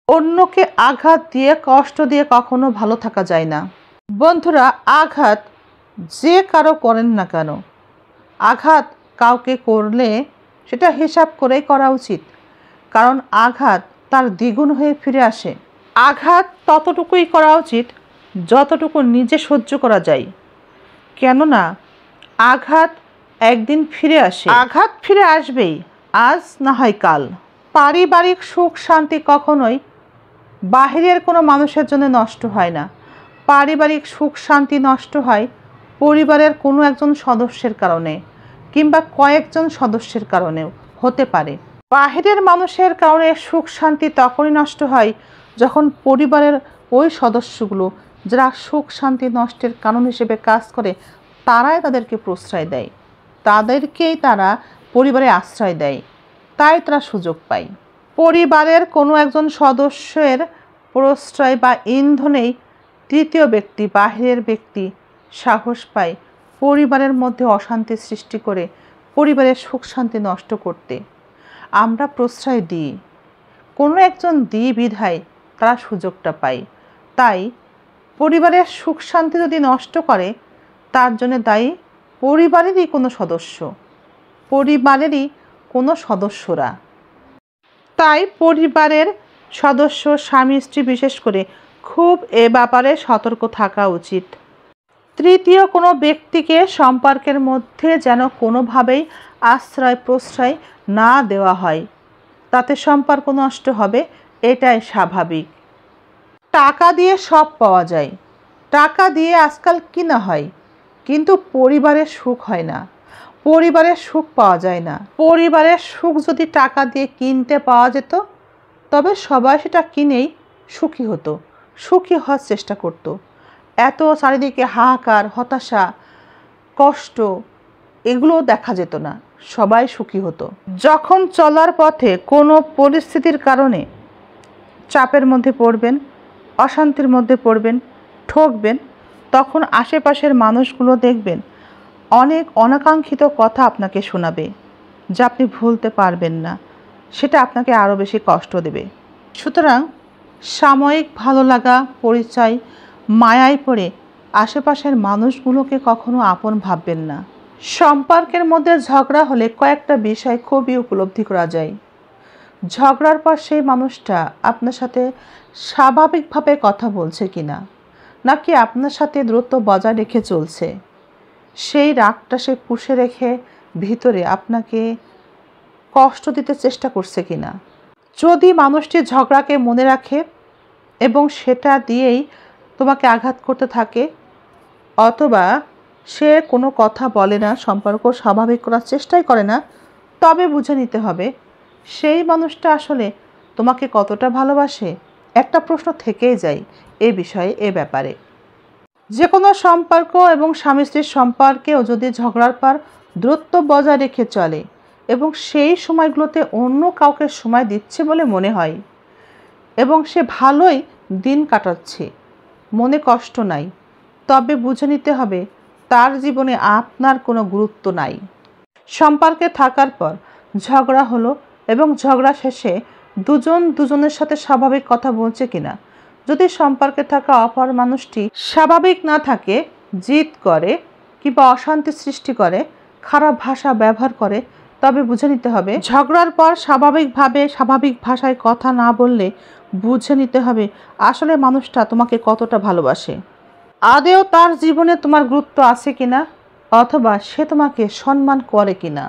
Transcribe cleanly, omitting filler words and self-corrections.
অন্যকে আঘাত দিয়ে কষ্ট দিয়ে কখনো ভালো থাকা যায় না। বন্ধুরা, আঘাত যে কারো করেন না কেন, আঘাত কাউকে করলে সেটা হিসাব করেই করা উচিত, কারণ আঘাত তার দ্বিগুণ হয়ে ফিরে আসে। আঘাত ততটুকুই করা উচিত যতটুকু নিজে সহ্য করা যায়, কেননা আঘাত একদিন ফিরে আসে। আঘাত ফিরে আসবেই, আজ না হয় কাল। পারিবারিক সুখ শান্তি কখনোই বাহিরের কোনো মানুষের জন্য নষ্ট হয় না। পারিবারিক সুখ শান্তি নষ্ট হয় পরিবারের কোনো একজন সদস্যের কারণে, কিংবা কয়েকজন সদস্যের কারণেও হতে পারে। বাহিরের মানুষের কারণে সুখ শান্তি তখনই নষ্ট হয় যখন পরিবারের ওই সদস্যগুলো, যারা সুখ শান্তি নষ্টের কারণ হিসেবে কাজ করে, তারাই তাদেরকে প্রশ্রয় দেয়, তাদেরকেই তারা পরিবারে আশ্রয় দেয়, তাই তারা সুযোগ পায়। পরিবারের কোনো একজন সদস্যের প্রশ্রয় বা ইন্ধনেই তৃতীয় ব্যক্তি, বাহিরের ব্যক্তি সাহস পায় পরিবারের মধ্যে অশান্তি সৃষ্টি করে পরিবারের সুখ শান্তি নষ্ট করতে। আমরা প্রশ্রয় দিই, কোনো একজন দিই বিধায় তারা সুযোগটা পায়। তাই পরিবারের সুখ শান্তি যদি নষ্ট করে, তার জন্য দায়ী পরিবারেরই কোনো সদস্য, পরিবারেরই কোনো সদস্যরা। তাই পরিবারের সদস্য, স্বামী স্ত্রী বিশেষ করে খুব এ ব্যাপারে সতর্ক থাকা উচিত। তৃতীয় কোনো ব্যক্তিকে সম্পর্কের মধ্যে যেন কোনোভাবেই আশ্রয় প্রশ্রয় না দেওয়া হয়, তাতে সম্পর্ক নষ্ট হবে, এটাই স্বাভাবিক। টাকা দিয়ে সব পাওয়া যায়, টাকা দিয়ে আজকাল কিনা হয়, কিন্তু পরিবারের সুখ হয় না, পরিবারের সুখ পাওয়া যায় না। পরিবারের সুখ যদি টাকা দিয়ে কিনতে পাওয়া যেত, তবে সবাই সেটা কিনেই সুখী হতো, সুখী হওয়ার চেষ্টা করত। এত চারিদিকে হাহাকার, হতাশা, কষ্ট এগুলো দেখা যেত না, সবাই সুখী হতো। যখন চলার পথে কোনো পরিস্থিতির কারণে চাপের মধ্যে পড়বেন, অশান্তির মধ্যে পড়বেন, ঠকবেন, তখন আশেপাশের মানুষগুলো দেখবেন অনেক অনাকাঙ্ক্ষিত কথা আপনাকে শোনাবে, যা আপনি ভুলতে পারবেন না, সেটা আপনাকে আরও বেশি কষ্ট দেবে। সুতরাং সাময়িক ভালো লাগা, পরিচয়, মায়ায় পড়ে আশেপাশের মানুষগুলোকে কখনো আপন ভাববেন না। সম্পর্কের মধ্যে ঝগড়া হলে কয়েকটা বিষয় খুবই উপলব্ধি করা যায়। ঝগড়ার পর সেই মানুষটা আপনার সাথে স্বাভাবিকভাবে কথা বলছে কিনা, নাকি আপনার সাথে দূরত্ব বজায় রেখে চলছে, সেই রাগটা সে পুষে রেখে ভিতরে আপনাকে কষ্ট দিতে চেষ্টা করছে কিনা। যদি মানুষটি ঝগড়াকে মনে রাখে এবং সেটা দিয়েই তোমাকে আঘাত করতে থাকে, অথবা সে কোনো কথা বলে না, সম্পর্ক স্বাভাবিক করার চেষ্টাই করে না, তবে বুঝে নিতে হবে সেই মানুষটা আসলে তোমাকে কতটা ভালোবাসে। একটা প্রশ্ন থেকেই যায় এ বিষয়ে, এ ব্যাপারে। যে কোনো সম্পর্ক এবং স্বামী স্ত্রীর সম্পর্কেও যদি ঝগড়ার পর দূরত্ব বজায় রেখে চলে এবং সেই সময়গুলোতে অন্য কাউকে সময় দিচ্ছে বলে মনে হয় এবং সে ভালোই দিন কাটাচ্ছে, মনে কষ্ট নাই, তবে বুঝে নিতে হবে তার জীবনে আপনার কোনো গুরুত্ব নাই। সম্পর্কে থাকার পর ঝগড়া হলো এবং ঝগড়া শেষে দুজন দুজনের সাথে স্বাভাবিক কথা বলছে কিনা। যদি সম্পর্কে থাকা অপর মানুষটি স্বাভাবিক না থাকে, জিদ করে কিংবা অশান্তি সৃষ্টি করে, খারাপ ভাষা ব্যবহার করে, তবে বুঝে নিতে হবে ঝগড়ার পর স্বাভাবিকভাবে স্বাভাবিক ভাষায় কথা না বললে বুঝে নিতে হবে আসলে মানুষটা তোমাকে কতটা ভালোবাসে, আদেও তার জীবনে তোমার গুরুত্ব আছে কিনা, অথবা সে তোমাকে সম্মান করে কিনা।